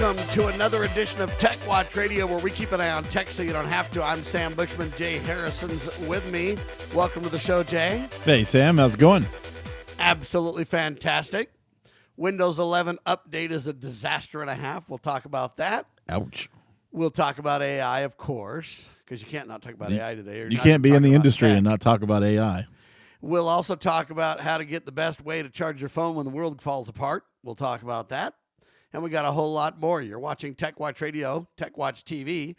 Welcome to another edition of TechWatch Radio, where we keep an eye on tech so you don't have to. I'm Sam Bushman. Jay Harrison's with me. Welcome to the show, Jay. Hey, Sam. How's it going? Absolutely fantastic. Windows 11 update is a disaster and a half. We'll talk about that. Ouch. We'll talk about AI, of course, because you can't not talk about AI today. You can't be in the industry and not talk about AI. We'll also talk about how to get the best way to charge your phone when the world falls apart. We'll talk about that. And we got a whole lot more. You're watching TechWatch Radio, TechWatch TV,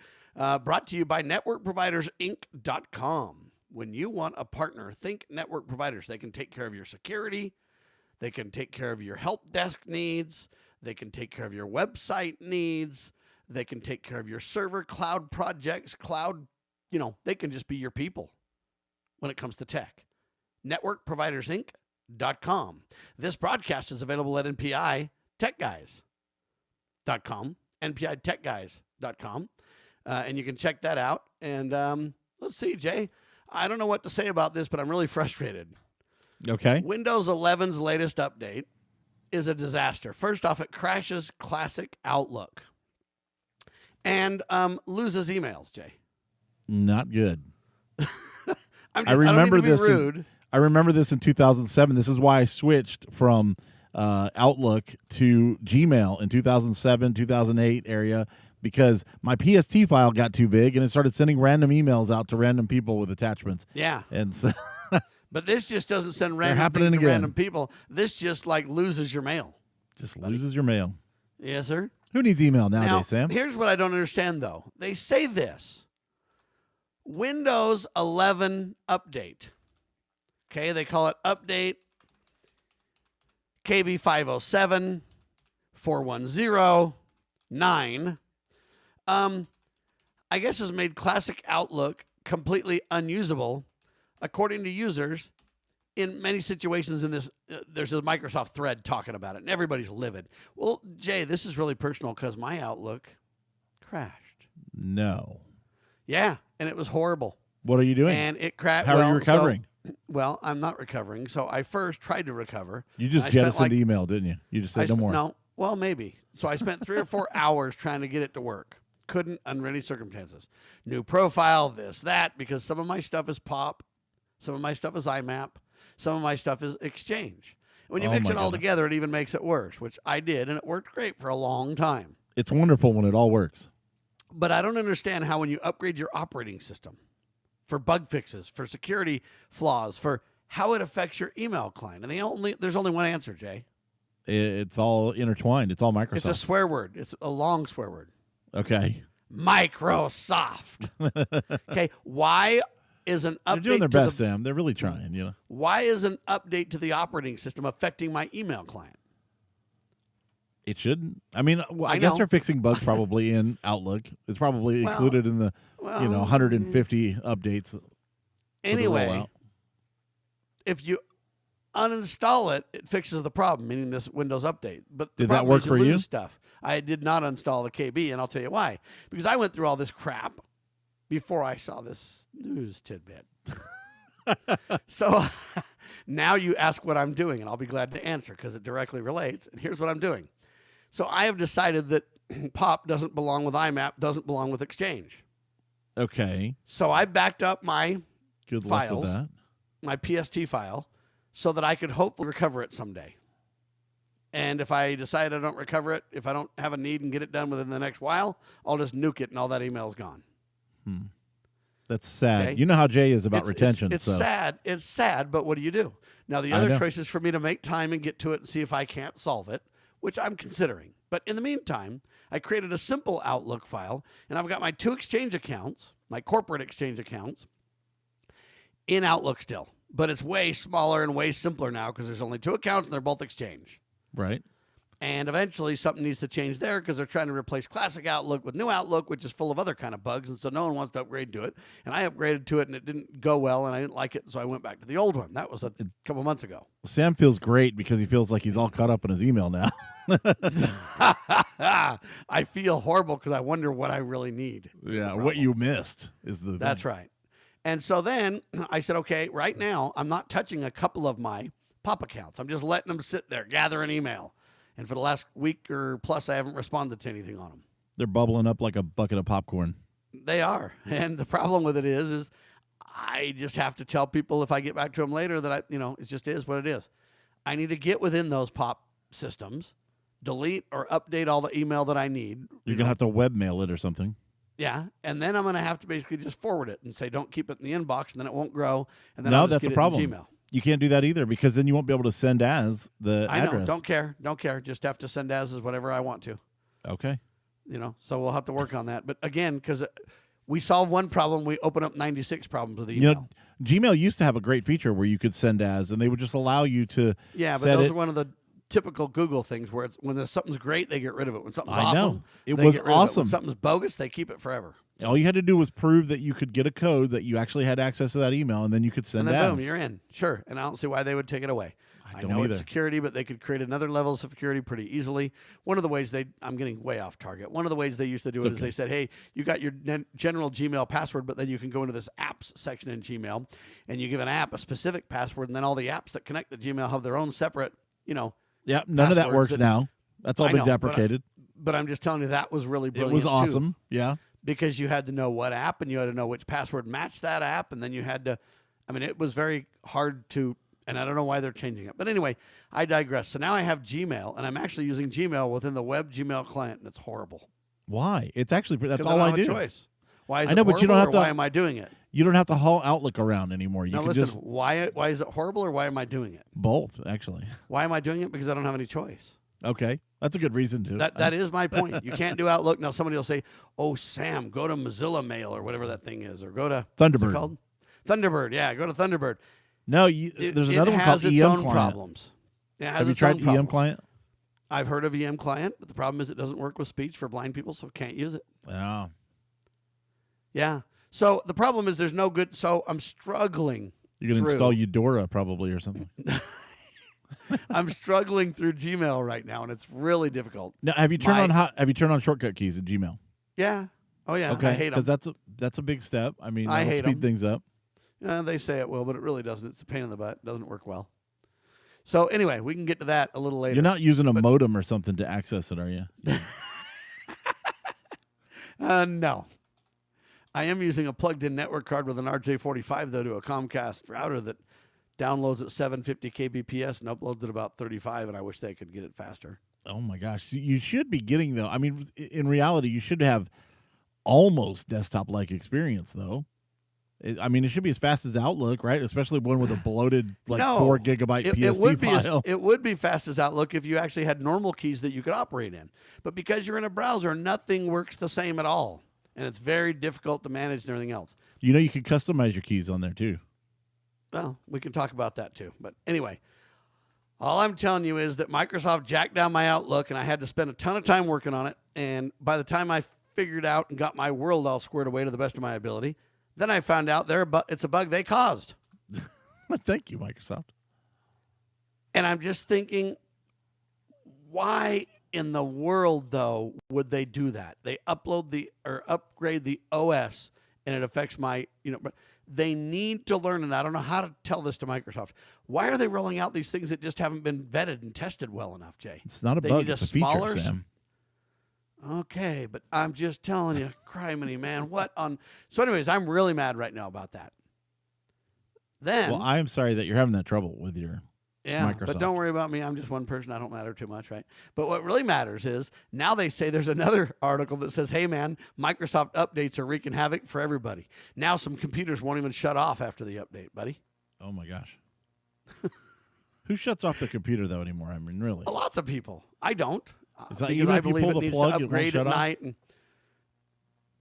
brought to you by NetworkProvidersInc.com. When you want a partner, think network providers. They can take care of your security. They can take care of your help desk needs. They can take care of your website needs. They can take care of your server, cloud projects, they can just be your people when it comes to tech. NetworkProvidersInc.com. This broadcast is available at NPI TechGuys.com, NPITechGuys.com, and you can check that out. And let's see, Jay. I don't know what to say about this, but I'm really frustrated. Okay. Windows 11's latest update is a disaster. First off, it crashes classic Outlook and loses emails, Jay. Not good. I remember this. I remember this in 2007. This is why I switched from Outlook to Gmail in 2007, 2008 area, because my PST file got too big and it started sending random emails out to random people with attachments. Yeah. And so but this just doesn't send random things to random people. This just loses your mail. Just loses your mail. Yes, sir. Who needs email nowadays, Now, Sam? Here's what I don't understand, though. They say this. Windows 11 update. Okay, they call it update KB 507 410 9. I guess has made classic Outlook completely unusable, according to users. In many situations in this, there's a Microsoft thread talking about it, and everybody's livid. Well, Jay, this is really personal because my Outlook crashed. No. Yeah, and it was horrible. What are you doing? And it crashed. How are you recovering? Well, I'm not recovering. So I first tried to recover. You just jettisoned email, didn't you? You just said no more. No, well, maybe. So I spent 3 or 4 hours trying to get it to work. Couldn't under any circumstances. New profile, this, that, because some of my stuff is POP. Some of my stuff is IMAP. Some of my stuff is Exchange. When you mix it all together, it even makes it worse, which I did, and it worked great for a long time. It's wonderful when it all works. But I don't understand how when you upgrade your operating system for bug fixes, for security flaws, for how it affects your email client. And there's only one answer, Jay. It's all intertwined. It's all Microsoft. It's a swear word. It's a long swear word. Okay. Microsoft. Okay, why is an update? They're doing their best, Sam. They're really trying, Why is an update to the operating system affecting my email client? It shouldn't. I mean, I guess they're fixing bugs probably in Outlook. It's probably included in the 150 updates. Anyway, if you uninstall it, it fixes the problem, meaning this Windows update. But did that work for you? Stuff. I did not install the KB, and I'll tell you why. Because I went through all this crap before I saw this news tidbit. So now you ask what I'm doing, and I'll be glad to answer because it directly relates. And here's what I'm doing. So I have decided that POP doesn't belong with IMAP, doesn't belong with Exchange. Okay. So I backed up my Good files, luck with that. my PST file, so that I could hopefully recover it someday. And if I decide I don't recover it, if I don't have a need and get it done within the next while, I'll just nuke it and all that email is gone. That's sad. Okay? You know how Jay is about retention. It's sad. It's sad, but what do you do? Now, the other choice is for me to make time and get to it and see if I can't solve it, which I'm considering. But in the meantime, I created a simple Outlook file, and I've got my 2 Exchange accounts, my corporate Exchange accounts, in Outlook still. But it's way smaller and way simpler now because there's only 2 accounts, and they're both Exchange. Right. And eventually something needs to change there because they're trying to replace classic Outlook with new Outlook, which is full of other kind of bugs. And so no one wants to upgrade to it. And I upgraded to it and it didn't go well and I didn't like it. So I went back to the old one. That was a couple months ago. Sam feels great because he feels like he's all caught up in his email now. I feel horrible because I wonder what I really need. Yeah, what you missed is the That's thing. right. And so then I said, okay, right now I'm not touching a couple of my POP accounts. I'm just letting them sit there, gathering email. And for the last week or plus, I haven't responded to anything on them. They're bubbling up like a bucket of popcorn. They are. And the problem with it is I just have to tell people if I get back to them later that it just is what it is. I need to get within those pop systems, delete or update all the email that I need. You're going to have to webmail it or something. Yeah, and then I'm going to have to basically just forward it and say, don't keep it in the inbox, and then it won't grow, and then I'll just that's get a it problem. in Gmail. You can't do that either because then you won't be able to send as the address. I know. Don't care. Just have to send as is whatever I want to. Okay. So we'll have to work on that. But again, because we solve one problem, we open up 96 problems with email. Gmail used to have a great feature where you could send as, and they would just allow you to but those are one of the typical Google things where when something's great, they get rid of it. When something's awesome, it was awesome. When something's bogus, they keep it forever. All you had to do was prove that you could get a code that you actually had access to that email, and then you could send and then as. boom, you're in. Sure. And I don't see why they would take it away. I don't know either. It's security, but they could create another level of security pretty easily. One of the ways I'm getting way off target. One of the ways they used to do it is they said, hey, you got your general Gmail password, but then you can go into this apps section in Gmail, and you give an app a specific password, and then all the apps that connect to Gmail have their own separate, Yeah, none of that works now. That's all been deprecated. But I'm just telling you, that was really brilliant. It was awesome. Too, yeah. Because you had to know what app, and you had to know which password matched that app, and then you had to, it was very hard to, and I don't know why they're changing it. But anyway, I digress. So now I have Gmail, and I'm actually using Gmail within the web Gmail client, and it's horrible. Why? It's actually, that's all I I don't have do. A choice. Why is I know, it but you don't have to. Why am I doing it? You don't have to haul Outlook around anymore. You now can listen, just why is it horrible, or why am I doing it? both, actually. Why am I doing it? Because I don't have any choice. Okay, that's a good reason to. That is my point. You can't do Outlook. Now somebody will say, "Oh, Sam, go to Mozilla Mail or whatever that thing is, or go to Thunderbird." What's it called? Thunderbird, yeah, go to Thunderbird. No, there's another one called EM Client. Client. Problems. Have you tried EM Client? I've heard of EM Client, but the problem is it doesn't work with speech for blind people, so can't use it. Oh. Yeah. So the problem is there's no good. So I'm struggling. You're gonna install Eudora probably or something. I'm struggling through Gmail right now, and it's really difficult. Now, have you turned on shortcut keys in Gmail? Yeah. Oh yeah. Okay. I hate them. Because that's a big step. I mean, I that'll hate speed things up. They say it will, but it really doesn't. It's a pain in the butt. It doesn't work well. So anyway, we can get to that a little later. You're not using a modem or something to access it, are you? No. I am using a plugged-in network card with an RJ45, though, to a Comcast router that downloads at 750 kbps and uploads at about 35, and I wish they could get it faster. Oh, my gosh. You should be getting, though. I mean, in reality, you should have almost desktop-like experience, though. It should be as fast as Outlook, right? Especially one with a bloated 4 gigabyte PST file. It would be fast as Outlook if you actually had normal keys that you could operate in. But because you're in a browser, nothing works the same at all. And it's very difficult to manage and everything else. You know, you can customize your keys on there, too. Well, we can talk about that, too. But anyway, all I'm telling you is that Microsoft jacked down my Outlook, and I had to spend a ton of time working on it. And by the time I figured out and got my world all squared away to the best of my ability, then I found out it's a bug they caused. Thank you, Microsoft. And I'm just thinking, why in the world, though, would they do that? They upgrade the OS, and it affects my, they need to learn, and I don't know how to tell this to Microsoft. Why are they rolling out these things that just haven't been vetted and tested well enough, Jay? It's not a bug, it's a feature, Sam. Okay, but I'm just telling you, criminy, man. So anyways, I'm really mad right now about that. Then, well, I am sorry that you're having that trouble with your Microsoft. But don't worry about me. I'm just one person. I don't matter too much, right? But what really matters is now they say there's another article that says, hey, man, Microsoft updates are wreaking havoc for everybody. Now some computers won't even shut off after the update, buddy. Oh, my gosh. Who shuts off the computer, though, anymore? I mean, really? Lots of people. I don't. Is that even if you pull the plug, it won't shut off?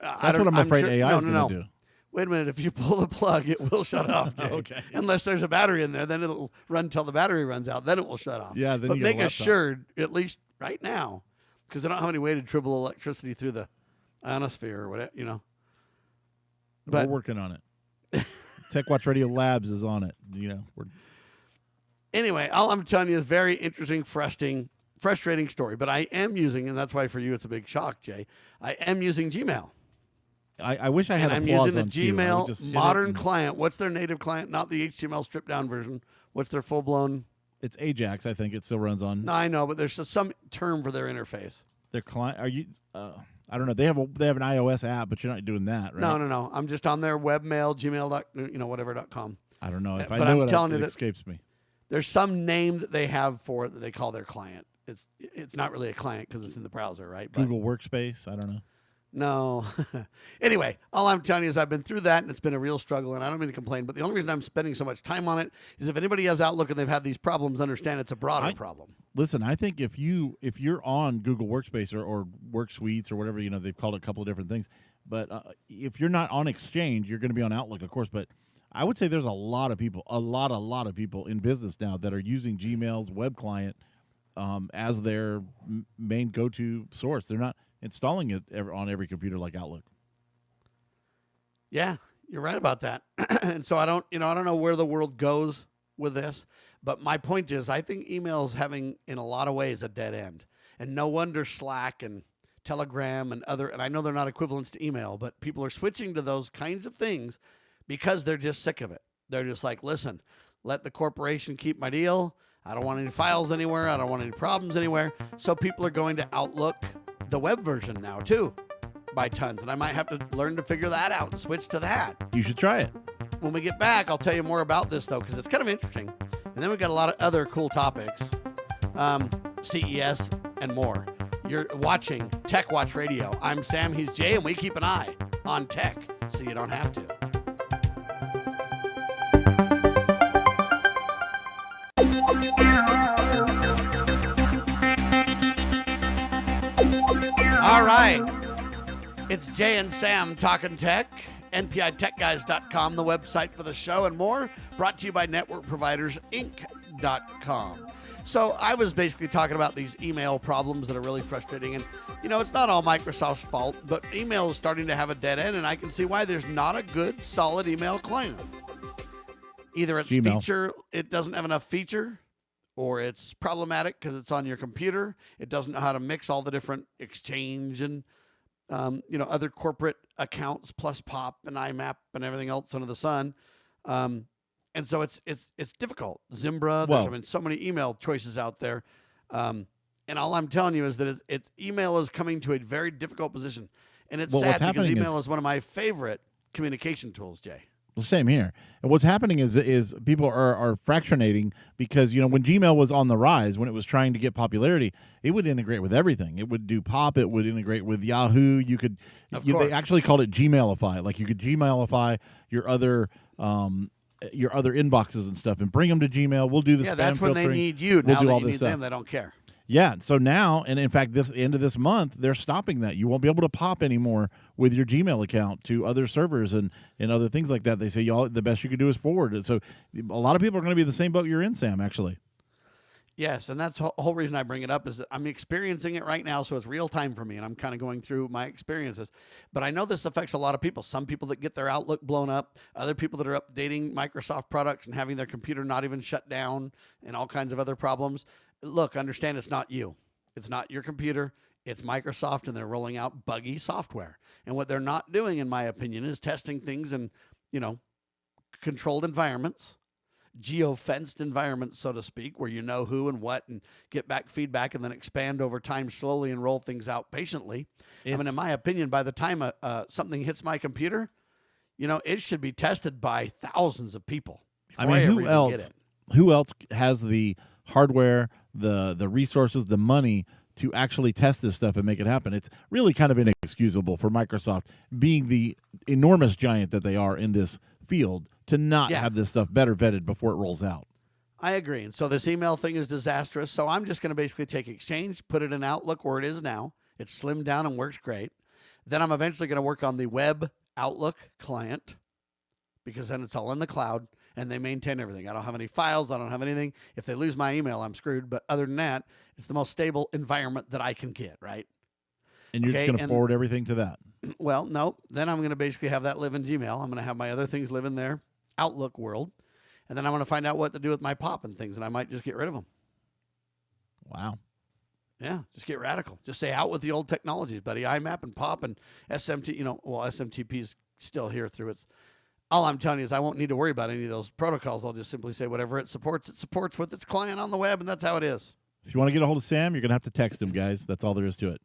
That's what I'm afraid AI is going to do. Wait a minute. If you pull the plug, it will shut off, Jay. Okay. Unless there's a battery in there, then it'll run until the battery runs out. Then it will shut off. Yeah, then but you make assured, at least right now, because they don't have any way to dribble electricity through the ionosphere or whatever, But we're working on it. TechWatch Radio Labs is on it. Anyway, all I'm telling you is very interesting, frustrating story. But I am using, and that's why for you it's a big shock, Jay. I am using Gmail. I wish I had. I'm using the Gmail modern client. What's their native client? Not the HTML stripped down version. What's their full blown It's Ajax, I think. It still runs on. No, I know, but there's some term for their interface. Their client. Are you? I don't know. They have an iOS app, but you're not doing that, right? No. I'm just on their webmail, Gmail, whatever.com. I don't know. If I but know I'm it, telling you it that escapes me. There's some name that they have for it that they call their client. It's not really a client because it's in the browser, right? But Google Workspace. I don't know. no. Anyway, all I'm telling you is I've been through that, and it's been a real struggle, and I don't mean to complain, but the only reason I'm spending so much time on it is if anybody has Outlook and they've had these problems, understand it's a broader problem. Listen, I think if you're on Google Workspace or Work Suites or whatever, they've called it a couple of different things, but if you're not on Exchange, you're going to be on Outlook, of course, but I would say there's a lot of people in business now that are using Gmail's web client as their main go-to source. They're not installing it on every computer like Outlook. Yeah, you're right about that. And so I don't know where the world goes with this, but my point is I think email is having, in a lot of ways, a dead end. And no wonder Slack and Telegram and I know they're not equivalents to email, but people are switching to those kinds of things because they're just sick of it. They're just like, listen, let the corporation keep my deal. I don't want any files anywhere. I don't want any problems anywhere. So people are going to Outlook, the web version now, too, by tons. And I might have to learn to figure that out and switch to that. You should try it. When we get back, I'll tell you more about this, though, because it's kind of interesting. And then we've got a lot of other cool topics, CES and more. You're watching TechWatch Radio. I'm Sam, he's Jay, and we keep an eye on tech so you don't have to. All right. It's Jay and Sam talking tech. NPITechGuys.com, the website for the show, and more. Brought to you by Network Providers Inc.com. So I was basically talking about these email problems that are really frustrating. And, it's not all Microsoft's fault, but email is starting to have a dead end, and I can see why there's not a good, solid email client. Either it's Gmail. it doesn't have enough feature, or it's problematic because it's on your computer. It doesn't know how to mix all the different Exchange and other corporate accounts plus POP and IMAP and everything else under the sun. And so it's difficult. Zimbra, there's so many email choices out there. And all I'm telling you is that it's email is coming to a very difficult position. And it's sad because email is one of my favorite communication tools, Jay. Well, same here. And what's happening is people are fractionating because, when Gmail was on the rise, when it was trying to get popularity, it would integrate with everything. It would do POP. It would integrate with Yahoo. They actually called it Gmailify. Like you could Gmailify your other inboxes and stuff and bring them to Gmail. We'll do the spam filtering. Yeah, that's when they need you. Now that you need them, they don't care. Yeah, so now, and in fact, this end of this month, they're stopping that. You won't be able to pop anymore with your Gmail account to other servers and other things like that. They say the best you can do is forward it. So a lot of people are going to be in the same boat you're in, Sam, actually. Yes, and that's the whole reason I bring it up is that I'm experiencing it right now, so it's real time for me, and I'm kind of going through my experiences. But I know this affects a lot of people. Some people that get their Outlook blown up, other people that are updating Microsoft products and having their computer not even shut down, and all kinds of other problems. Look, understand it's not you. It's not your computer. It's Microsoft, and they're rolling out buggy software. And what they're not doing, in my opinion, is testing things in, controlled environments, geo-fenced environments, so to speak, where you know who and what and get back feedback and then expand over time slowly and roll things out patiently. In my opinion, by the time something hits my computer, it should be tested by thousands of people. Who else has the hardware, the resources, the money to actually test this stuff and make it happen? It's really kind of inexcusable for Microsoft, being the enormous giant that they are in this field, to not have this stuff better vetted before it rolls out. I agree. And so this email thing is disastrous. So I'm just going to basically take Exchange, put it in Outlook where it is now. It's slimmed down and works great. Then I'm eventually going to work on the web Outlook client, because then it's all in the cloud and they maintain everything. I don't have any files. I don't have anything. If they lose my email, I'm screwed. But other than that, it's the most stable environment that I can get, right? And you're just going to forward everything to that? Well, no. Then I'm going to basically have that live in Gmail. I'm going to have my other things live in their Outlook world. And then I'm going to find out what to do with my POP and things, and I might just get rid of them. Wow. Yeah, just get radical. Just say out with the old technologies, buddy. IMAP and POP and SMT, SMTP is still here through its All I'm telling you is I won't need to worry about any of those protocols. I'll just simply say whatever it supports with its client on the web, and that's how it is. If you want to get a hold of Sam, you're going to have to text him, guys. That's all there is to it.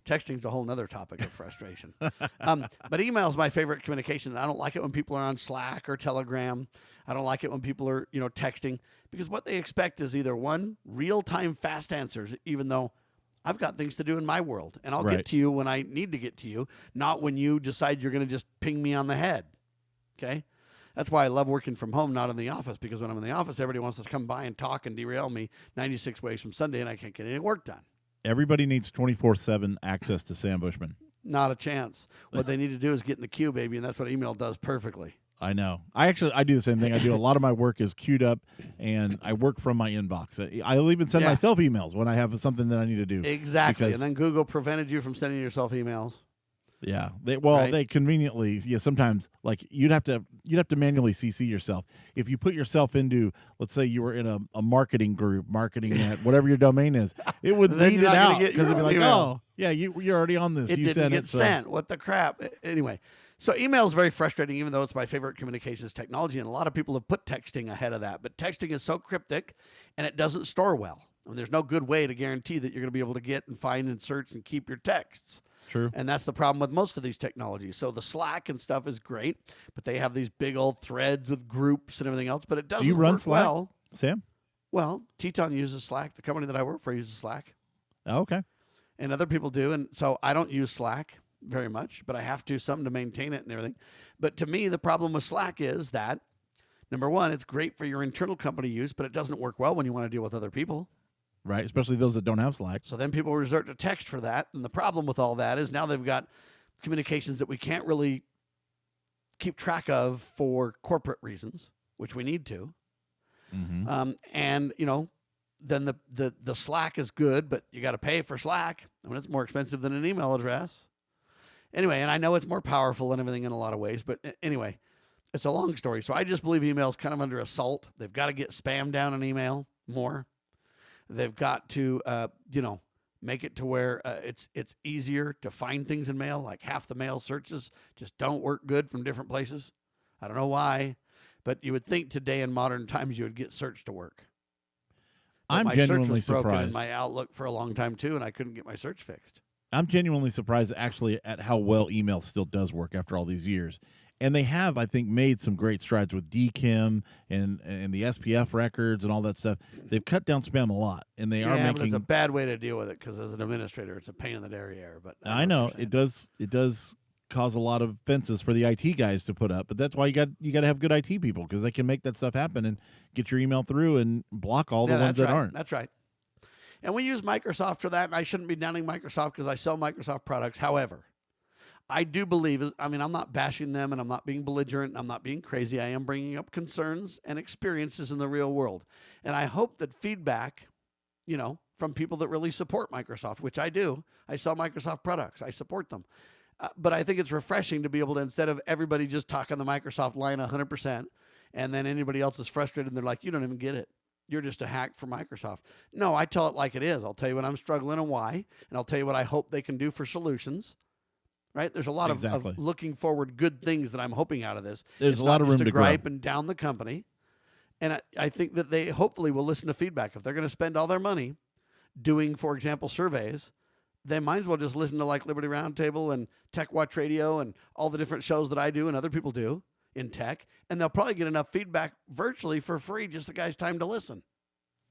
Texting's a whole nother topic of frustration. But email is my favorite communication. I don't like it when people are on Slack or Telegram. I don't like it when people are, texting, because what they expect is either one, real-time fast answers, even though I've got things to do in my world, and I'll get to you when I need to get to you, not when you decide you're going to just ping me on the head. Okay? That's why I love working from home, not in the office, because when I'm in the office, everybody wants to come by and talk and derail me 96 ways from Sunday, and I can't get any work done. Everybody needs 24/7 access to Sam Bushman. Not a chance. What they need to do is get in the queue, baby, and that's what email does perfectly. I know. I do the same thing. I do a lot of my work is queued up, and I work from my inbox. I'll even send myself emails when I have something that I need to do. Exactly. And then Google prevented you from sending yourself emails. Yeah. They conveniently, sometimes like you'd have to manually CC yourself. If you put yourself into, let's say you were in a marketing group, marketing at whatever your domain is, it would lead it out because it'd be like, email. Oh, yeah, you're already on this. It didn't get sent. What the crap? Anyway, so email is very frustrating, even though it's my favorite communications technology, and a lot of people have put texting ahead of that. But texting is so cryptic, and it doesn't store well. And there's no good way to guarantee that you're going to be able to get and find and search and keep your texts. True. And that's the problem with most of these technologies. So the Slack and stuff is great, but they have these big old threads with groups and everything else, but it doesn't work Slack, well. Sam? Well, Teton uses Slack. The company that I work for uses Slack. Oh, okay. And other people do. And so I don't use Slack very much, but I have to something to maintain it and everything. But to me, the problem with Slack is that, number one, it's great for your internal company use, but it doesn't work well when you want to deal with other people. Right, especially those that don't have Slack. So then people resort to text for that. And the problem with all that is now they've got communications that we can't really keep track of for corporate reasons, which we need to. Mm-hmm. And, then the Slack is good, but you got to pay for Slack. I mean, it's more expensive than an email address. Anyway, and I know it's more powerful and everything in a lot of ways, but anyway, it's a long story. So I just believe email is kind of under assault. They've got to get spam down in email more. They've got to, make it to where it's easier to find things in mail. Like half the mail searches just don't work good from different places. I don't know why, but you would think today in modern times you would get search to work. But I'm my genuinely search was broken surprised. in my Outlook for a long time too, and I couldn't get my search fixed. I'm genuinely surprised actually at how well email still does work after all these years. And they have, I think, made some great strides with DKIM and the SPF records and all that stuff. They've cut down spam a lot, and they are making. But it's a bad way to deal with it because as an administrator, it's a pain in the derriere. But I know it does. It does cause a lot of fences for the IT guys to put up, but that's why you got to have good IT people because they can make that stuff happen and get your email through and block all the ones that aren't. That's right. And we use Microsoft for that, and I shouldn't be downing Microsoft because I sell Microsoft products. However, I do believe, I'm not bashing them, and I'm not being belligerent, and I'm not being crazy. I am bringing up concerns and experiences in the real world. And I hope that feedback, from people that really support Microsoft, which I do. I sell Microsoft products. I support them. But I think it's refreshing to be able to, instead of everybody just talking the Microsoft line 100%, and then anybody else is frustrated, and they're like, you don't even get it. You're just a hack for Microsoft. No, I tell it like it is. I'll tell you when I'm struggling and why, and I'll tell you what I hope they can do for solutions. Right? There's a lot of looking forward good things that I'm hoping out of this. There's a lot of room to gripe grow. And down the company. And I think that they hopefully will listen to feedback. If they're going to spend all their money doing, for example, surveys, they might as well just listen to like Liberty Roundtable and TechWatch Radio and all the different shows that I do and other people do in tech. And they'll probably get enough feedback virtually for free, just the guy's time to listen.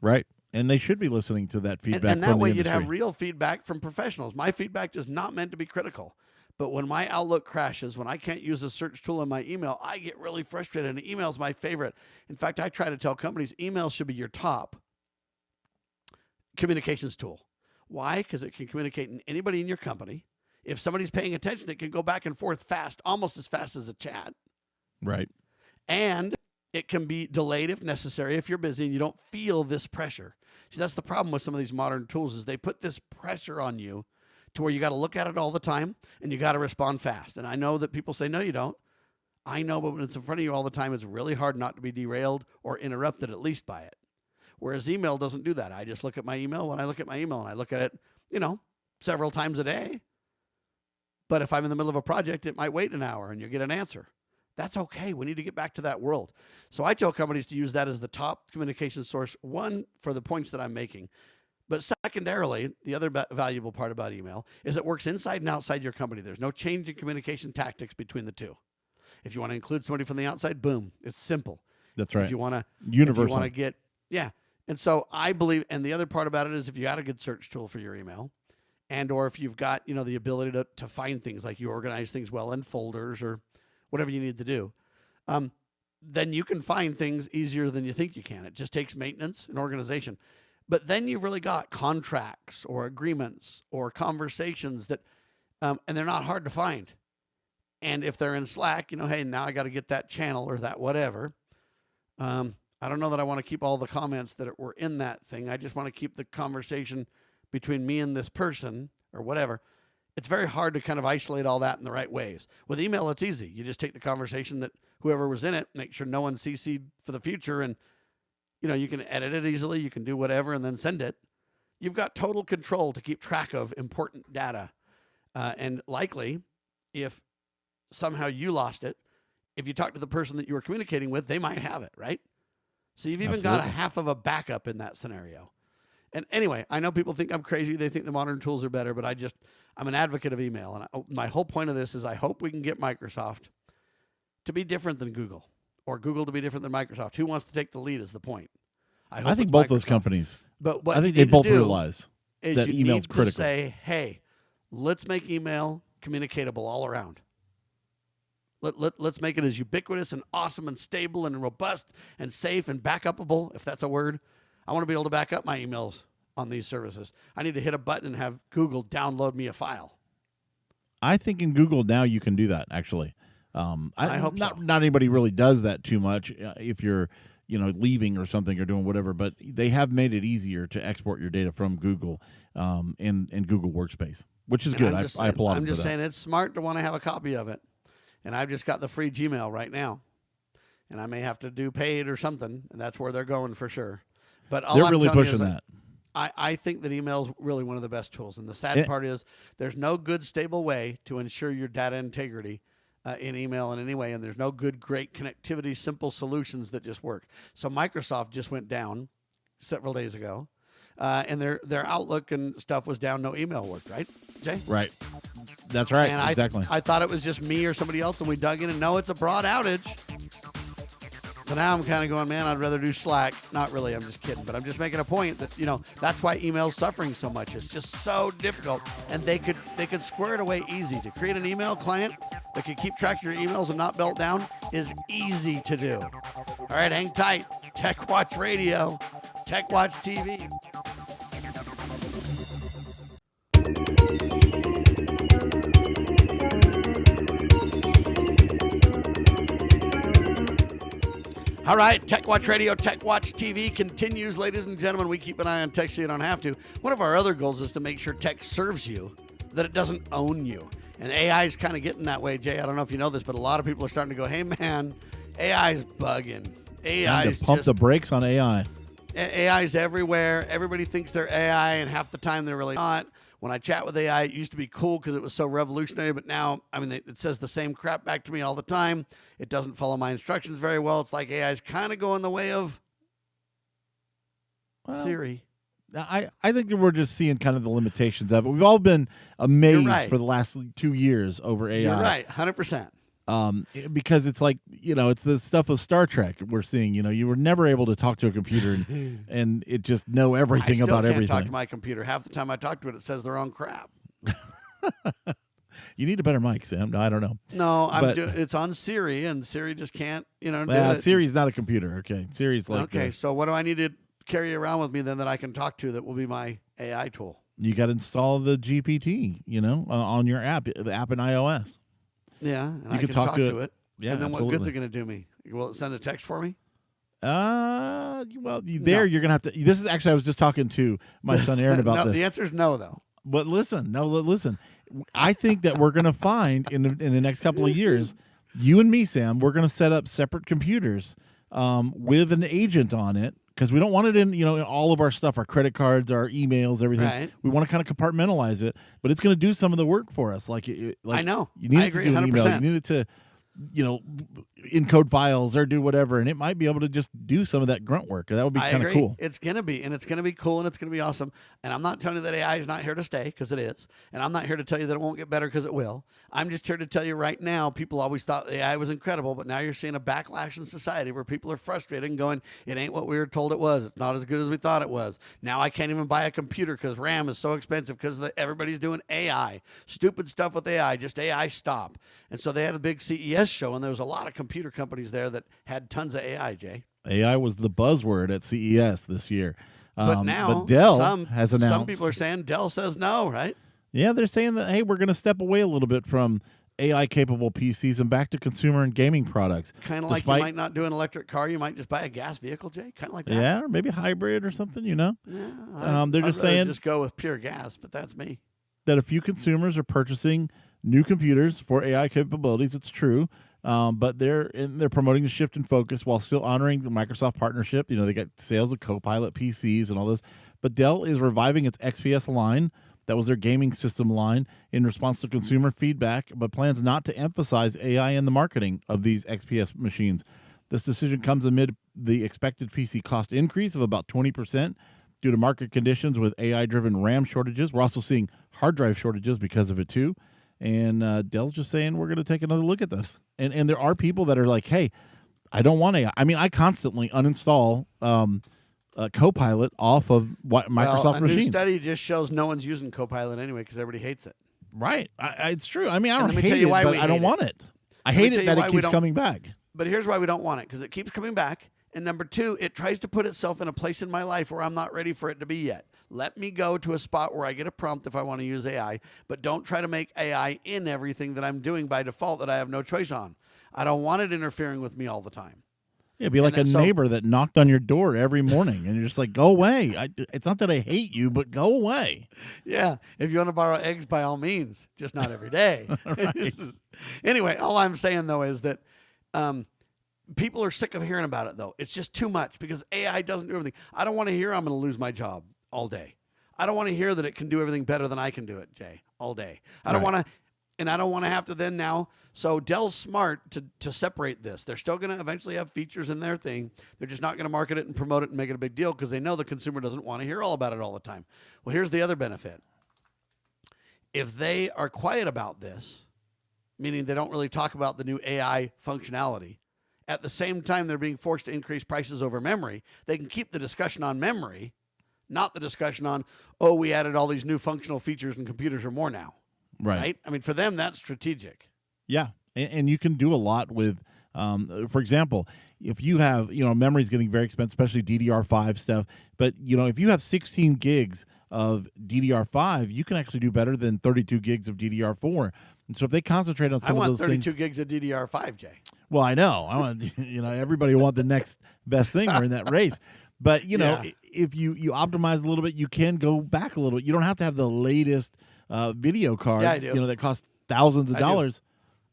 Right. And they should be listening to that feedback and that from way the you'd industry. have real feedback from professionals. My feedback is not meant to be critical. But when my Outlook crashes, when I can't use a search tool in my email, I get really frustrated. And email is my favorite. In fact, I try to tell companies email should be your top communications tool. Why? Because it can communicate in anybody in your company. If somebody's paying attention, it can go back and forth fast, almost as fast as a chat. Right. And it can be delayed if necessary if you're busy and you don't feel this pressure. See, that's the problem with some of these modern tools is they put this pressure on you to where you got to look at it all the time and you got to respond fast. And I know that people say, no, you don't. I know, but when it's in front of you all the time, it's really hard not to be derailed or interrupted at least by it. Whereas email doesn't do that. I just look at my email when I look at my email, and I look at it, several times a day. But if I'm in the middle of a project, it might wait an hour and you get an answer. That's okay. We need to get back to that world. So I tell companies to use that as the top communication source, one, for the points that I'm making. But secondarily, the other valuable part about email is it works inside and outside your company. There's no change in communication tactics between the two. If you want to include somebody from the outside, boom, it's simple. That's right. If you want to, universal. If you want to get, yeah. And so I believe, and the other part about it is if you got a good search tool for your email, and or if you've got, the ability to find things, like you organize things well in folders or whatever you need to do, then you can find things easier than you think you can. It just takes maintenance and organization. But then you've really got contracts or agreements or conversations that, and they're not hard to find. And if they're in Slack, hey, now I got to get that channel or that whatever. I don't know that I want to keep all the comments that were in that thing. I just want to keep the conversation between me and this person or whatever. It's very hard to kind of isolate all that in the right ways. With email, it's easy. You just take the conversation that whoever was in it, make sure no one's CC'd for the future, and you can edit it easily, you can do whatever, and then send it. You've got total control to keep track of important data. And likely, if somehow you lost it, if you talk to the person that you were communicating with, they might have it, right? So you've even got a half of a backup in that scenario. And anyway, I know people think I'm crazy. They think the modern tools are better, but I'm an advocate of email. And my whole point of this is I hope we can get Microsoft to be different than Google, or Google to be different than Microsoft. Who wants to take the lead is the point. I think both those companies. But what I think they both realize that email's critical. To say, hey, let's make email communicatable all around. Let's make it as ubiquitous and awesome and stable and robust and safe and backupable, if that's a word. I want to be able to back up my emails on these services. I need to hit a button and have Google download me a file. I think in Google now you can do that, actually. I hope so. Not anybody really does that too much if you're leaving or something or doing whatever, but they have made it easier to export your data from Google in Google Workspace, which is good. I applaud them for that. I'm just saying it's smart to want to have a copy of it. And I've just got the free Gmail right now. And I may have to do paid or something, and that's where they're going for sure. But they're really pushing that. I think that email is really one of the best tools. And the sad part is there's no good, stable way to ensure your data integrity in email in any way. And there's no good, great connectivity, simple solutions that just work. So Microsoft just went down several days ago. And their Outlook and stuff was down. No email worked, right, Jay? Right. That's right. And exactly. I thought it was just me or somebody else, and we dug in, and no, it's a broad outage. So now I'm kind of going, man, I'd rather do Slack. Not really. I'm just kidding. But I'm just making a point that, that's why email's suffering so much. It's just so difficult. And they could square it away easy. To create an email client that can keep track of your emails and not melt down is easy to do. All right, hang tight. TechWatch Radio, TechWatch TV. All right, TechWatch Radio, TechWatch TV continues. Ladies and gentlemen, we keep an eye on tech so you don't have to. One of our other goals is to make sure tech serves you, that it doesn't own you. And AI is kind of getting that way, Jay. I don't know if you know this, but a lot of people are starting to go, hey, man, AI is bugging. AI is pump the brakes on AI. AI is everywhere. Everybody thinks they're AI, and half the time they're really not. When I chat with AI, it used to be cool because it was so revolutionary, but now, it says the same crap back to me all the time. It doesn't follow my instructions very well. It's like AI is kind of going the way of Siri. I think that we're just seeing kind of the limitations of it. We've all been amazed for the last 2 years over AI. You're right, 100%. Because it's like, it's the stuff of Star Trek we're seeing. You were never able to talk to a computer and it just know everything about everything. I still can't talk to my computer. Half the time I talk to it, it says the wrong crap. You need a better mic, Sam. No, I don't know. No, it's on Siri, and Siri just can't, do it. Siri's not a computer, okay? Siri's like... Okay, so what do I need to carry around with me then that I can talk to that will be my AI tool? You got to install the GPT, on your app, the app in iOS. Yeah, and I can talk to it. Yeah, and then absolutely. what good's it going to do me? Will it send a text for me? Well, you're going to have to... This is actually, I was just talking to my son Aaron about this. The answer is no, though. But listen. I think that we're going to find in the next couple of years, you and me, Sam, we're going to set up separate computers with an agent on it, because we don't want it in all of our stuff, our credit cards, our emails, everything. Right. We want to kind of compartmentalize it, but it's going to do some of the work for us. I know. You need I agree, to do an 100%. email. You need it to encode files or do whatever, and it might be able to just do some of that grunt work. That would be kind of cool. It's going to be, and it's going to be cool, and it's going to be awesome. And I'm not telling you that AI is not here to stay, because it is. And I'm not here to tell you that it won't get better, because it will. I'm just here to tell you right now, people always thought AI was incredible, but now you're seeing a backlash in society where people are frustrated and going, it ain't what we were told it was. It's not as good as we thought it was. Now I can't even buy a computer because RAM is so expensive because everybody's doing AI. Stupid stuff with AI, just AI stop. And so they had a big CES show, and there was a lot of computer companies there that had tons of AI, Jay. AI was the buzzword at CES this year. But now Dell has announced. Some people are saying Dell says no, right? Yeah, they're saying that, hey, we're going to step away a little bit from AI-capable PCs and back to consumer and gaming products. Kind of like you might not do an electric car. You might just buy a gas vehicle, Jay. Kind of like that. Yeah, or maybe a hybrid or something, Yeah, they're just saying just go with pure gas, but that's me. That a few consumers are purchasing new computers for AI capabilities. It's true. But they're promoting the shift in focus while still honoring the Microsoft partnership. They got sales of Copilot PCs and all this. But Dell is reviving its XPS line. That was their gaming system line in response to consumer feedback, but plans not to emphasize AI in the marketing of these XPS machines. This decision comes amid the expected PC cost increase of about 20% due to market conditions with AI-driven RAM shortages. We're also seeing hard drive shortages because of it too. And Dell's just saying we're going to take another look at this. And there are people that are like, hey, I don't want AI. I mean, I constantly uninstall Copilot off of Microsoft machines. A new study just shows no one's using Copilot anyway because everybody hates it. Right. It's true. I mean, I don't hate it, but I don't want it. I hate it that it keeps coming back. But here's why we don't want it, because it keeps coming back. And number two, it tries to put itself in a place in my life where I'm not ready for it to be yet. Let me go to a spot where I get a prompt if I want to use AI, but don't try to make AI in everything that I'm doing by default that I have no choice on. I don't want it interfering with me all the time. Yeah, be like a neighbor that knocked on your door every morning, and you're just like, go away. It's not that I hate you, but go away. Yeah, if you want to borrow eggs, by all means, just not every day. Anyway, all I'm saying, though, is that people are sick of hearing about it, though. It's just too much because AI doesn't do everything. I don't want to hear I'm going to lose my job all day. I don't want to hear that it can do everything better than I can do it, Jay, all day. I don't want to. And I don't want to have to then now. So Dell's smart to separate this. They're still going to eventually have features in their thing. They're just not going to market it and promote it and make it a big deal because they know the consumer doesn't want to hear all about it all the time. Well, here's the other benefit. If they are quiet about this, meaning they don't really talk about the new AI functionality, at the same time they're being forced to increase prices over memory, they can keep the discussion on memory, not the discussion on, oh, we added all these new functional features and computers are more now. Right. I mean, for them, that's strategic. Yeah. And you can do a lot with, for example, if you have, memory is getting very expensive, especially DDR5 stuff. But, if you have 16 gigs of DDR5, you can actually do better than 32 gigs of DDR4. And so if they concentrate on some of those things. I want 32 gigs of DDR5, Jay. Well, I know. I want, everybody want the next best thing. We're in that race. But, if you optimize a little bit, you can go back a little bit. You don't have to have the latest video card, that costs thousands of dollars.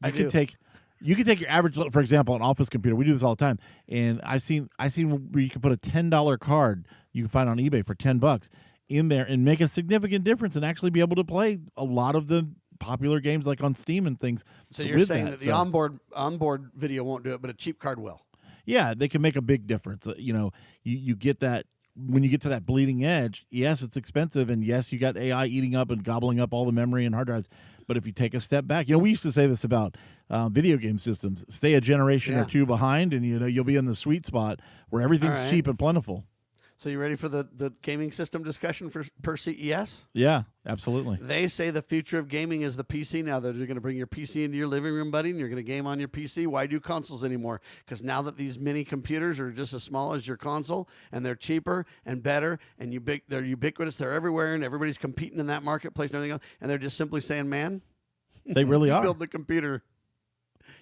You can take your average, for example, an office computer. We do this all the time, and I've seen where you can put a $10 card you can find on eBay for $10 in there and make a significant difference and actually be able to play a lot of the popular games like on Steam and things. So you're saying that the onboard video won't do it, but a cheap card will. Yeah, they can make a big difference. You get that. When you get to that bleeding edge, yes, it's expensive, and yes, you got AI eating up and gobbling up all the memory and hard drives. But if you take a step back, we used to say this about video game systems: stay a generation or two behind, and you'll be in the sweet spot where everything's cheap and plentiful. So you ready for the gaming system discussion per CES? Yeah, absolutely. They say the future of gaming is the PC now. That you're going to bring your PC into your living room, buddy, and you're going to game on your PC. Why do consoles anymore? Because now that these mini computers are just as small as your console, and they're cheaper and better, and they're ubiquitous, they're everywhere, and everybody's competing in that marketplace and everything else, and they're just simply saying, man, they really are. Build the computer.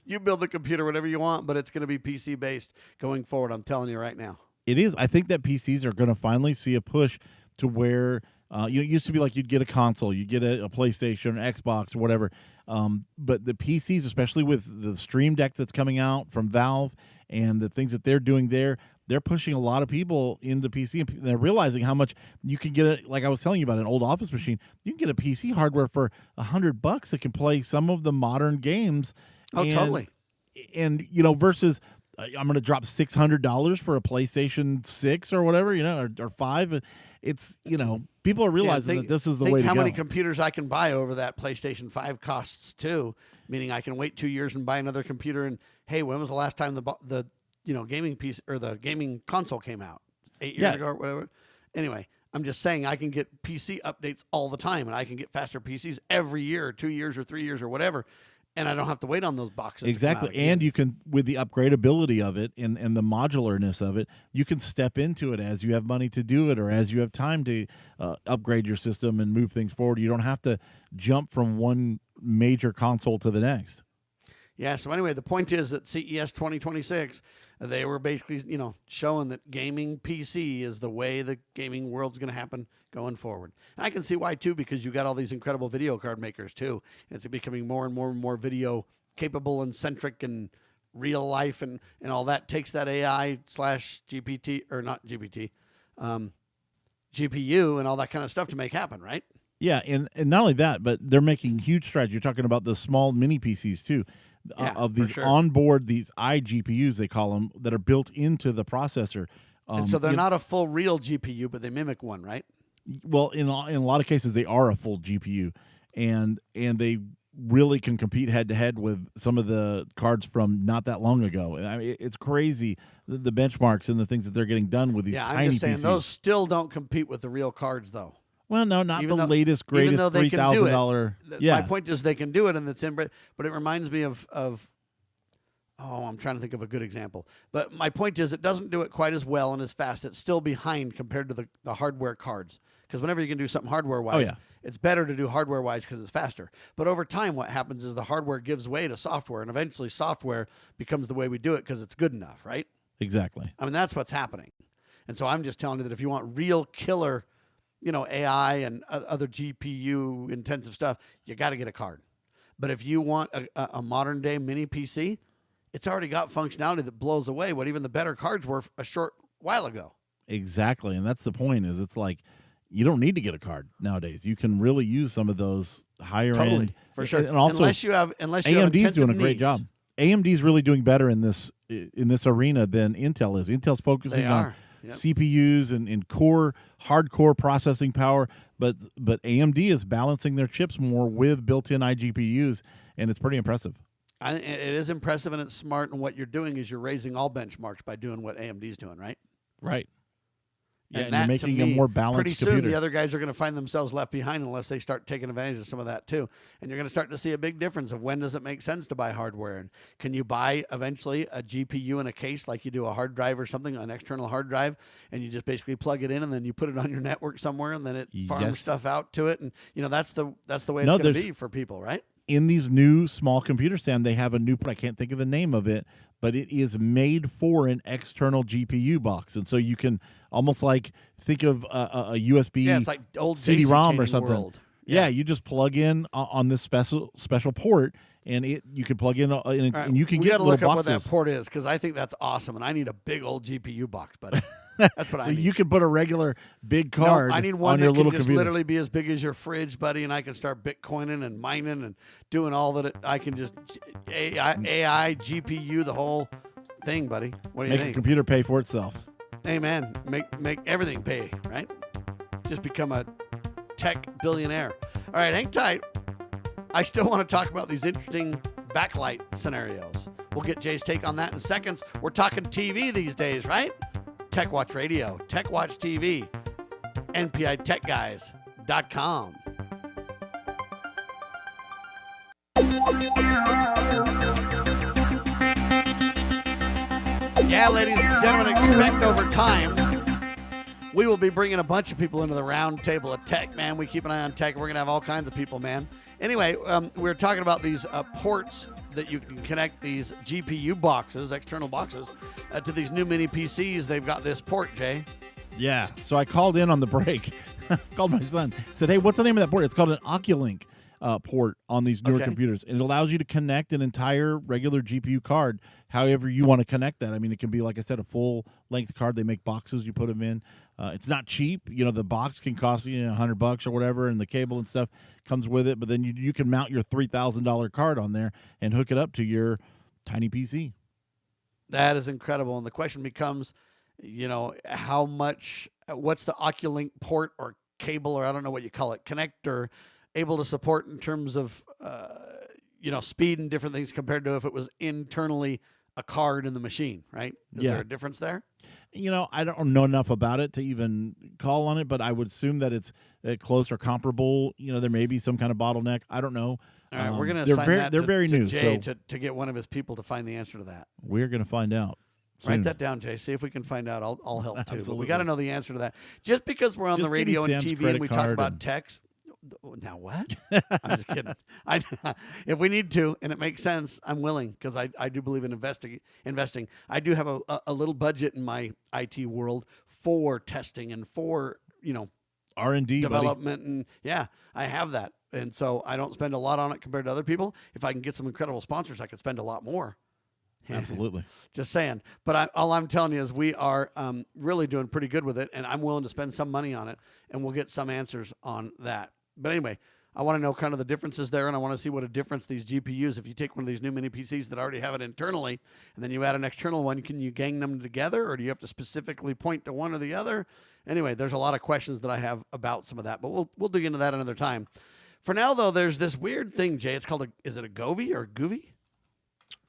You build the computer, whatever you want, but it's going to be PC-based going forward. I'm telling you right now. It is. I think that PCs are going to finally see a push to where it used to be like you'd get a console, you'd get a PlayStation, an Xbox, or whatever. But the PCs, especially with the Stream Deck that's coming out from Valve and the things that they're doing there, they're pushing a lot of people into PC. And they're realizing how much you can get. Like I was telling you about an old office machine, you can get a PC hardware for $100 that can play some of the modern games. Oh, totally. and versus I'm going to drop $600 for a PlayStation 6 or whatever, or 5. It's people are realizing that this is the way to go. How many computers I can buy over that PlayStation 5 costs too, meaning I can wait 2 years and buy another computer. And hey, when was the last time the gaming piece or the gaming console came out? 8 years ago or whatever. Anyway, I'm just saying I can get PC updates all the time, and I can get faster PCs every year, or 2 years, or 3 years, or whatever. And I don't have to wait on those boxes. Exactly. And you can, with the upgradability of it and the modularness of it, you can step into it as you have money to do it, or as you have time to upgrade your system and move things forward. You don't have to jump from one major console to the next. Yeah, so anyway, the point is that CES 2026, they were basically, showing that gaming PC is the way the gaming world's going to happen going forward. And I can see why, too, because you got all these incredible video card makers, too. It's becoming more and more and more video capable and centric and real life and all that. Takes that AI / GPT, or not GPT, GPU and all that kind of stuff to make happen, right? Yeah, and not only that, but they're making huge strides. You're talking about the small mini PCs, too. Of these onboard, these iGPUs, they call them, that are built into the processor. And so they're not a full real GPU, but they mimic one, right? Well, in a lot of cases, they are a full GPU, and they really can compete head to head with some of the cards from not that long ago. I mean, it's crazy the benchmarks and the things that they're getting done with these tiny I'm just saying PCs. Those still don't compete with the real cards, though. Well, no, not the latest, greatest $3,000. Yeah. My point is they can do it, and it's in. But it reminds me of. I'm trying to think of a good example. But my point is, it doesn't do it quite as well and as fast. It's still behind compared to the hardware cards. Because whenever you can do something hardware-wise, it's better to do hardware-wise because it's faster. But over time, what happens is the hardware gives way to software, and eventually software becomes the way we do it because it's good enough, right? Exactly. I mean, that's what's happening. And so I'm just telling you that if you want real killer, AI and other GPU intensive stuff, you got to get a card. But if you want a modern day mini PC, it's already got functionality that blows away what even the better cards were a short while ago. Exactly. And that's the point, is it's like you don't need to get a card nowadays. You can really use some of those higher end. For sure. And also, AMD's doing a great job. AMD's really doing better in this arena than Intel is. Intel's focusing on CPUs and hardcore processing power, but AMD is balancing their chips more with built-in iGPUs, and it's pretty impressive. It is impressive, and it's smart, and what you're doing is you're raising all benchmarks by doing what AMD's doing, right? Right. Yeah, and that, you're making a more balanced pretty soon computer. The other guys are going to find themselves left behind unless they start taking advantage of some of that too. And you're going to start to see a big difference of when does it make sense to buy hardware, and can you buy eventually a GPU in a case like you do a hard drive or something, an external hard drive, and you just basically plug it in and then you put it on your network somewhere and then it farms stuff out to it, and that's the way it's going to be for people, right? In these new small computers, Sam, they have a new, I can't think of the name of it, but it is made for an external GPU box. And so you can almost like think of a USB it's like old CD-ROM or something. World. Yeah, you just plug in on this special port, and you can plug in, and you can get little boxes. We got to look up what that port is, because I think that's awesome, and I need a big old GPU box, buddy. That's what I need. So you can put a regular big card I need one on that your can little just computer. Literally be as big as your fridge, buddy, and I can start Bitcoining and mining and doing all that. I can just AI, GPU, the whole thing, buddy. What do you think? Make a computer pay for itself. Hey, man, make everything pay, right? Just become a tech billionaire. All right, hang tight. I still want to talk about these interesting backlight scenarios. We'll get Jay's take on that in seconds. We're talking TV these days, right? TechWatch Radio, TechWatch TV, NPITechGuys.com. Yeah, ladies and gentlemen, expect over time we will be bringing a bunch of people into the round table of tech, man. We keep an eye on tech. We're going to have all kinds of people, man. Anyway, we're talking about these ports that you can connect these GPU boxes, external boxes, to these new mini PCs. They've got this port, Jay. Yeah. So I called in on the break. Called my son. Said, hey, what's the name of that port? It's called an OCUlink port on these newer computers. And it allows you to connect an entire regular GPU card however you want to connect that. I mean, it can be, like I said, a full-length card. They make boxes. You put them in. It's not cheap. The box can cost you $100 or whatever, and the cable and stuff comes with it. But then you can mount your $3,000 card on there and hook it up to your Tiny PC. That is incredible. And the question becomes, how much, what's the OCUlink port or cable, or I don't know what you call it, connector, able to support in terms of, speed and different things compared to if it was internally a card in the machine, right? Is there a difference there? I don't know enough about it to even call on it, but I would assume that it's close or comparable. There may be some kind of bottleneck. I don't know. All right, we're going to assign that they're very new, Jay to get one of his people to find the answer to that. We're going to find out soon. Write that down, Jay. See if we can find out. I'll help too. Absolutely. But we got to know the answer to that. Just because we're on the radio and TV and we talk about text. Now what? I'm just kidding. If we need to and it makes sense, I'm willing, because I do believe in investing. I do have a little budget in my IT world for testing and for R&D development, and I have that, and so I don't spend a lot on it compared to other people. If I can get some incredible sponsors, I could spend a lot more. Absolutely. Just saying. But all I'm telling you is we are really doing pretty good with it, and I'm willing to spend some money on it, and we'll get some answers on that. But anyway, I want to know kind of the differences there, and I want to see what a difference these GPUs, if you take one of these new mini PCs that already have it internally, and then you add an external one, can you gang them together, or do you have to specifically point to one or the other? Anyway, there's a lot of questions that I have about some of that, but we'll dig into that another time. For now, though, there's this weird thing, Jay. It's called is it a Govee or Govee?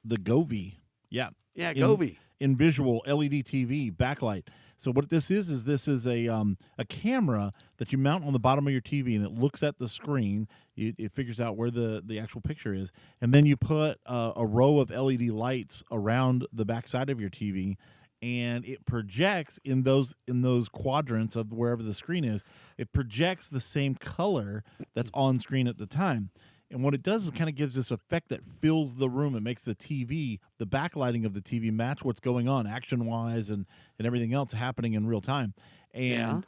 The Govee. Yeah. Yeah, Govee. In visual LED TV backlight. So what this is this is a camera that you mount on the bottom of your TV, and it looks at the screen. It figures out where the actual picture is, and then you put a row of LED lights around the backside of your TV, and it projects in those quadrants of wherever the screen is. It projects the same color that's on screen at the time. And what it does is kind of gives this effect that fills the room. It makes the TV, the backlighting of the TV, match what's going on action-wise and everything else happening in real time. And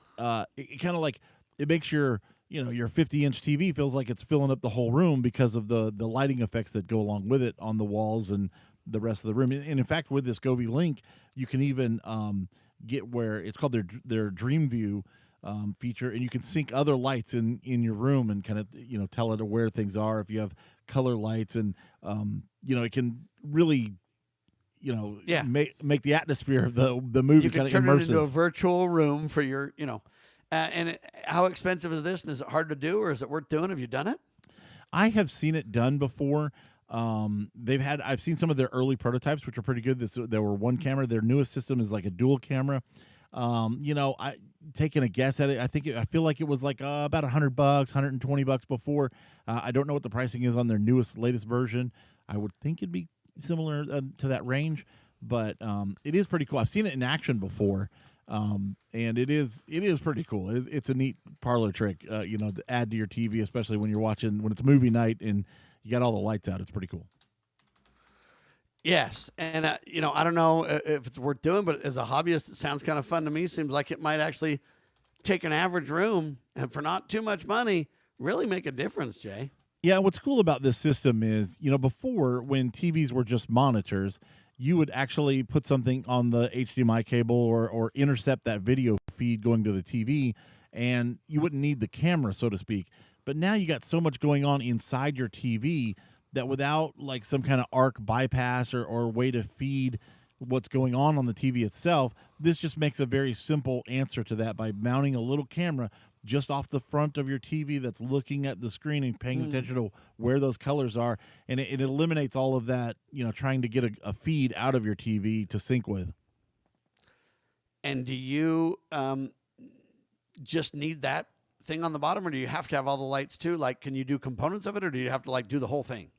it kind of like, it makes your 50-inch TV feels like it's filling up the whole room because of the lighting effects that go along with it on the walls and the rest of the room. And in fact, with this Govee Link, you can even get where it's called their Dream View feature, and you can sync other lights in your room and kind of tell it where things are. If you have color lights, and it can really make the atmosphere of the movie kind of immersive. You can turn it into a virtual room for your how expensive is this, and is it hard to do, or is it worth doing? Have you done it? I have seen it done before. I've seen some of their early prototypes, which are pretty good. There were one camera. Their newest system is like a dual camera. I taking a guess at it, I feel like it was like about $100, $120 before. I don't know what the pricing is on their latest version. I would think it'd be similar to that range, but it is pretty cool. I've seen it in action before, and it is pretty cool. It's a neat parlor trick, to add to your TV, especially when it's movie night and you got all the lights out. It's pretty cool. Yes, and I don't know if it's worth doing, but as a hobbyist, it sounds kind of fun to me. Seems like it might actually take an average room, and for not too much money, really make a difference, Jay. Yeah, what's cool about this system is, before, when TVs were just monitors, you would actually put something on the HDMI cable or intercept that video feed going to the TV, and you wouldn't need the camera, so to speak. But now you got so much going on inside your TV that without like some kind of ARC bypass or way to feed what's going on the TV itself, this just makes a very simple answer to that by mounting a little camera just off the front of your TV that's looking at the screen and paying attention to where those colors are. And it eliminates all of that, trying to get a feed out of your TV to sync with. And do you just need that thing on the bottom, or do you have to have all the lights too? Like, can you do components of it, or do you have to do the whole thing?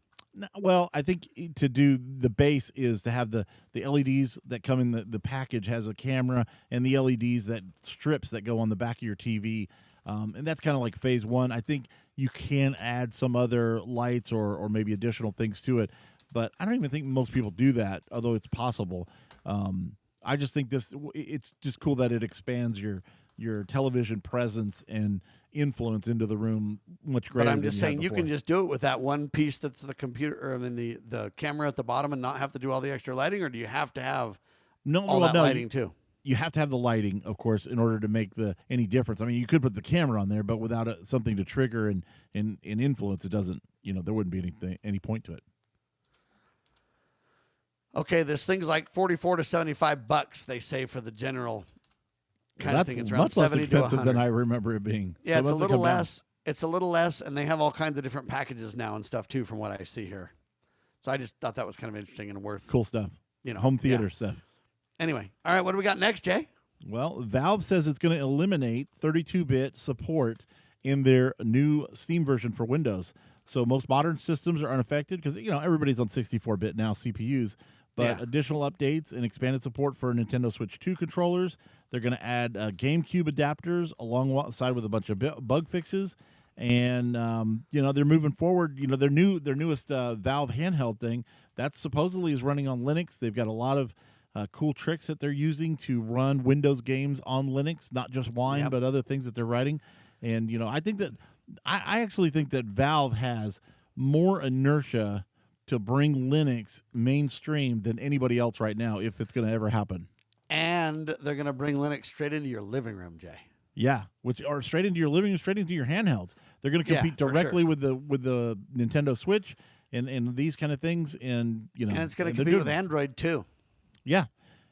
Well, I think to do the base is to have the LEDs that come in the package has a camera, and the LEDs strips that go on the back of your TV. And that's kind of like phase one. I think you can add some other lights or maybe additional things to it, but I don't even think most people do that, although it's possible. I just think it's just cool that it expands your television presence and influence into the room much greater. But I'm just saying you can just do it with that one piece that's the computer, or the camera at the bottom, and not have to do all the extra lighting, or do you have to have all that lighting too? You have to have the lighting, of course, in order to make any difference. I mean, you could put the camera on there, but without something to trigger and influence, it doesn't. There wouldn't be any point to it. Okay, this thing's like $44 to $75. They say for the general kind of thing. It's around much less 70 to expensive 100. than I remember it being. Yeah, So it's a must have little come down. less. It's a little less, and they have all kinds of different packages now and stuff too, from what I see here. So I just thought that was kind of interesting and worth Cool stuff. Home theater stuff. Anyway, all right, what do we got next, Jay? Well, Valve says it's going to eliminate 32-bit support in their new Steam version for Windows. So most modern systems are unaffected because everybody's on 64-bit now CPUs. But additional updates and expanded support for Nintendo Switch 2 controllers. They're going to add GameCube adapters alongside with a bunch of bug fixes. And they're moving forward. Their newest Valve handheld thing that supposedly is running on Linux. They've got a lot of cool tricks that they're using to run Windows games on Linux, not just Wine, but other things that they're writing. And I think that I actually think that Valve has more inertia to bring Linux mainstream than anybody else right now, if it's going to ever happen. And they're going to bring Linux straight into your living room, Jay. Yeah, or straight into your living room, straight into your handhelds. They're going to compete directly with the Nintendo Switch and these kind of things. And and it's going to compete with Android too. Yeah,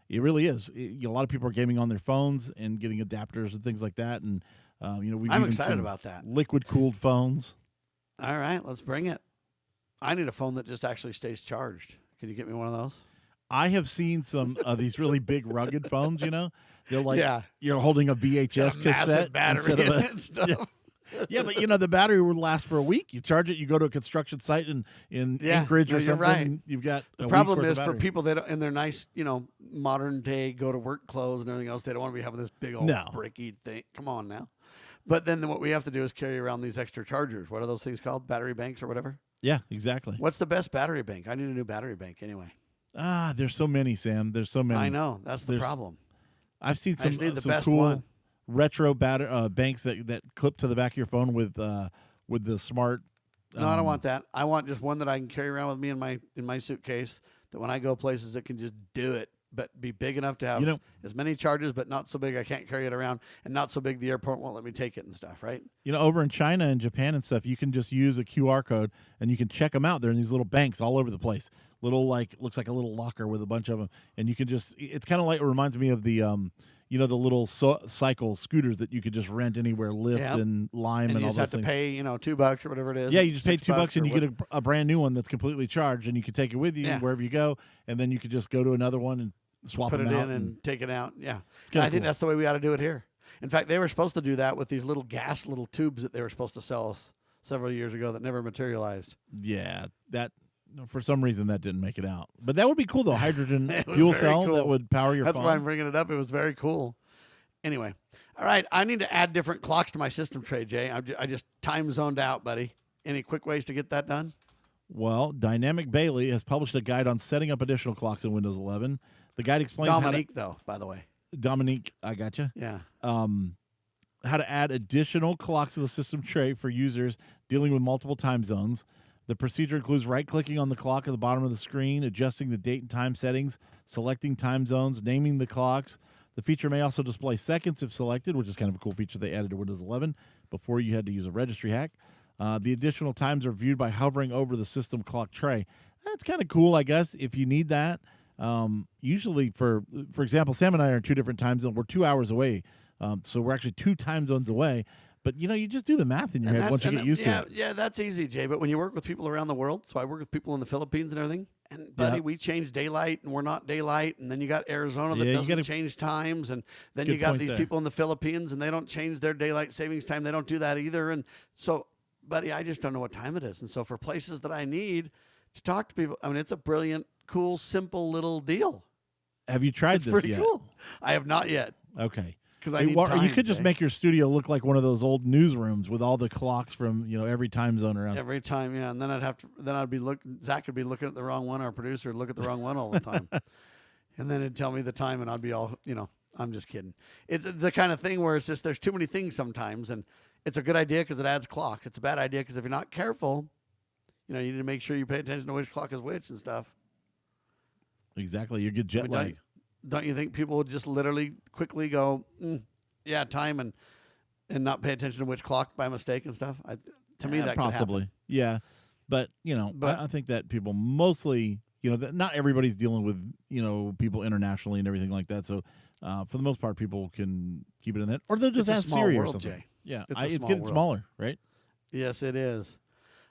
it really is. A lot of people are gaming on their phones and getting adapters and things like that. And I'm excited about that. Liquid cooled phones. All right, let's bring it. I need a phone that just actually stays charged. Can you get me one of those? I have seen some of these really big rugged phones, They're like you're holding a VHS cassette battery instead of and stuff. Yeah, but the battery would last for a week. You charge it, you go to a construction site in Anchorage or something. Right. You've got the problem is for people that in their nice, modern day go to work clothes and everything else, they don't want to be having this big old bricky thing. Come on now. But then what we have to do is carry around these extra chargers. What are those things called? Battery banks or whatever? Yeah, exactly. What's the best battery bank? I need a new battery bank anyway. There's so many, Sam. There's so many. I know. That's the problem. I've seen some best cool one. retro banks that clip to the back of your phone with the smart. No, I don't want that. I want just one that I can carry around with me in my suitcase. That when I go places, it can just do it, but be big enough to have as many charges, but not so big I can't carry it around, and not so big the airport won't let me take it and stuff. Right? Over in China and Japan and stuff, you can just use a QR code and you can check them out. They're in these little banks all over the place. Looks like a little locker with a bunch of them, and you can just. It's kind of like it reminds me of the the little cycle scooters that you could just rent anywhere, Lyft and Lime and all those things. You just have to pay $2 or whatever it is. Yeah, you just pay $2 and you get a brand new one that's completely charged, and you can take it with you wherever you go, and then you could just go to another one and swap put them it out in and take it out. Yeah, I think that's the way we ought to do it here. In fact, they were supposed to do that with these little tubes that they were supposed to sell us several years ago that never materialized. Yeah, that. For some reason, that didn't make it out. But that would be cool, though. Hydrogen fuel cell that would power your phone. That's why I'm bringing it up. It was very cool. Anyway, all right. I need to add different clocks to my system tray, Jay. I just time zoned out, buddy. Any quick ways to get that done? Well, Dynamic Bailey has published a guide on setting up additional clocks in Windows 11. The guide explains Dominique, though, by the way. Dominique, I gotcha. Yeah. How to add additional clocks to the system tray for users dealing with multiple time zones. The procedure includes right-clicking on the clock at the bottom of the screen, adjusting the date and time settings, selecting time zones, naming the clocks. The feature may also display seconds if selected, which is kind of a cool feature they added to Windows 11 before you had to use a registry hack. The additional times are viewed by hovering over the system clock tray. That's kind of cool, I guess, if you need that. Usually, for example, Sam and I are in 2 different time zones. We're 2 hours away, so we're actually 2 time zones away. But, you just do the math in your head once you get used to it. Yeah, that's easy, Jay. But when you work with people around the world, so I work with people in the Philippines and everything, and, buddy, we change daylight, and we're not daylight, and then you got Arizona that doesn't change times, and then you got these people in the Philippines, and they don't change their daylight savings time. They don't do that either. And so, buddy, I just don't know what time it is. And so for places that I need to talk to people, I mean, it's a brilliant, cool, simple little deal. Have you tried this yet? It's pretty cool. I have not yet. Okay. Because I need time, you could just make your studio look like one of those old newsrooms with all the clocks from every time zone around. Every time, yeah. And then I'd be Zach would be looking at the wrong one. Our producer would look at the wrong one all the time, and then it'd tell me the time, and I'd be all, I'm just kidding. It's the kind of thing where it's just there's too many things sometimes, and it's a good idea because it adds clocks. It's a bad idea because if you're not careful, you need to make sure you pay attention to which clock is which and stuff. Exactly, you get jet lag. Don't you think people would just literally quickly go, time and not pay attention to which clock by mistake and stuff? To me, that possibly, could happen. Yeah, but I think that people mostly not everybody's dealing with, people internationally and everything like that. So for the most part, people can keep it in that, or they'll just ask Siri or something. Jay. Yeah, it's getting smaller, right? Yes, it is.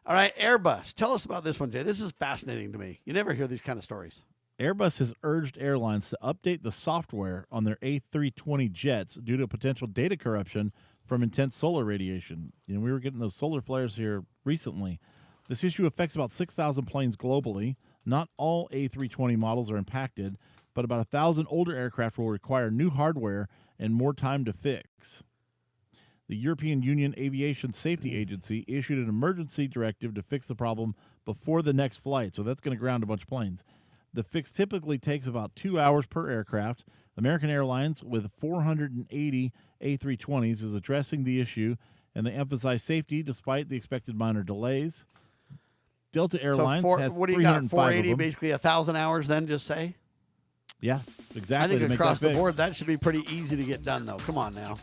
All right, Airbus. Tell us about this one, Jay. This is fascinating to me. You never hear these kind of stories. Airbus has urged airlines to update the software on their A320 jets due to potential data corruption from intense solar radiation. We were getting those solar flares here recently. This issue affects about 6,000 planes globally. Not all A320 models are impacted, but about 1,000 older aircraft will require new hardware and more time to fix. The European Union Aviation Safety Agency issued an emergency directive to fix the problem before the next flight, so that's going to ground a bunch of planes. The fix typically takes about 2 hours per aircraft. American Airlines, with 480 A320s, is addressing the issue, and they emphasize safety despite the expected minor delays. Delta Airlines has 305 what do you got, 480, of them. basically 1,000 hours then, just say? Yeah, exactly. I think across the board, that should be pretty easy to get done, though. Come on now.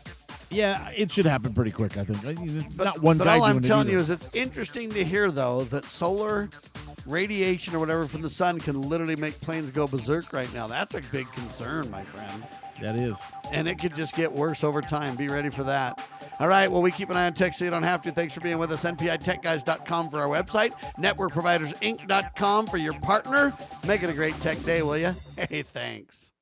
Yeah, it should happen pretty quick, I think. It's but, not one but guy all doing I'm it telling either. you is it's interesting to hear, though, that solar radiation or whatever from the sun can literally make planes go berserk right now. That's a big concern, my friend. That is. And it could just get worse over time. Be ready for that. All right, well, we keep an eye on tech so you don't have to. Thanks for being with us. NPITechGuys.com for our website. NetworkProvidersInc.com for your partner. Make it a great tech day, will you? Hey, thanks.